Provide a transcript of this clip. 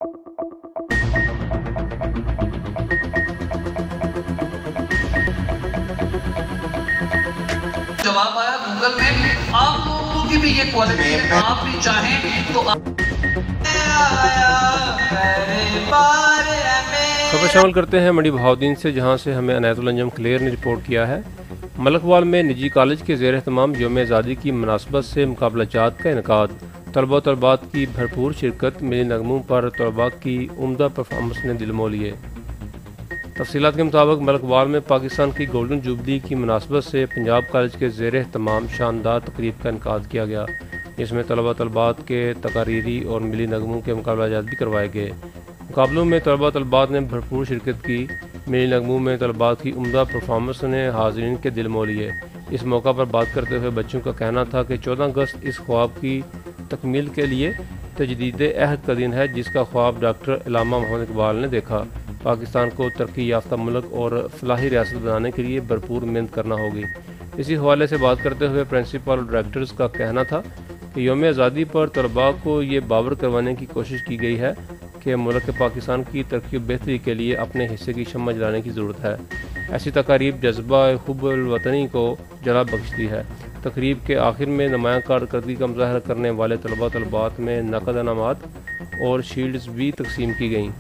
جواب آیا گوگل میں آپ لوگوں کی بھی یہ کوالٹی ہے، آپ بھی چاہیں تو خبر شامل کرتے ہیں منڈی بہاؤدین سے، جہاں سے ہمیں عنایت الانجم کلیر نے رپورٹ کیا ہے۔ ملک وال میں نجی کالج کے زیر اہتمام یوم آزادی کی مناسبت سے مقابلہ جات کا انعقاد، طلبہ و طالبات کی بھرپور شرکت، ملی نغموں پر طلباء کی عمدہ پرفارمنس نے دل مو لیے۔ تفصیلات کے مطابق ملک وال میں پاکستان کی گولڈن جوبلی کی مناسبت سے پنجاب کالج کے زیر اہتمام شاندار تقریب کا انعقاد کیا گیا، جس میں طلبہ طالبات کے تقاریری اور ملی نغموں کے مقابلہ جات بھی کروائے گئے۔ مقابلوں میں طلبہ طالبات نے بھرپور شرکت کی، ملی نغموں میں طلبات کی عمدہ پرفارمنس نے حاضرین کے دل مو لیے۔ اس موقع پر بات کرتے ہوئے بچوں کا کہنا تھا کہ 14 اگست اس خواب کی تکمیل کے لیے تجدید عہد کا دن ہے، جس کا خواب ڈاکٹر علامہ محمد اقبال نے دیکھا۔ پاکستان کو ترقی یافتہ ملک اور فلاحی ریاست بنانے کے لیے بھرپور محنت کرنا ہوگی۔ اسی حوالے سے بات کرتے ہوئے پرنسپل اور ڈائریکٹرز کا کہنا تھا کہ یوم آزادی پر طلباء کو یہ باور کروانے کی کوشش کی گئی ہے کہ ملک پاکستان کی ترقی و بہتری کے لیے اپنے حصے کی شمع جلانے کی ضرورت ہے۔ ایسی تقاریب جذبہ حب الوطنی کو جلا بخشتی ہے۔ تقریب کے آخر میں نمایاں کارکردگی کا مظاہرہ کرنے والے طلباء طالبات میں نقد انعامات اور شیلڈز بھی تقسیم کی گئیں۔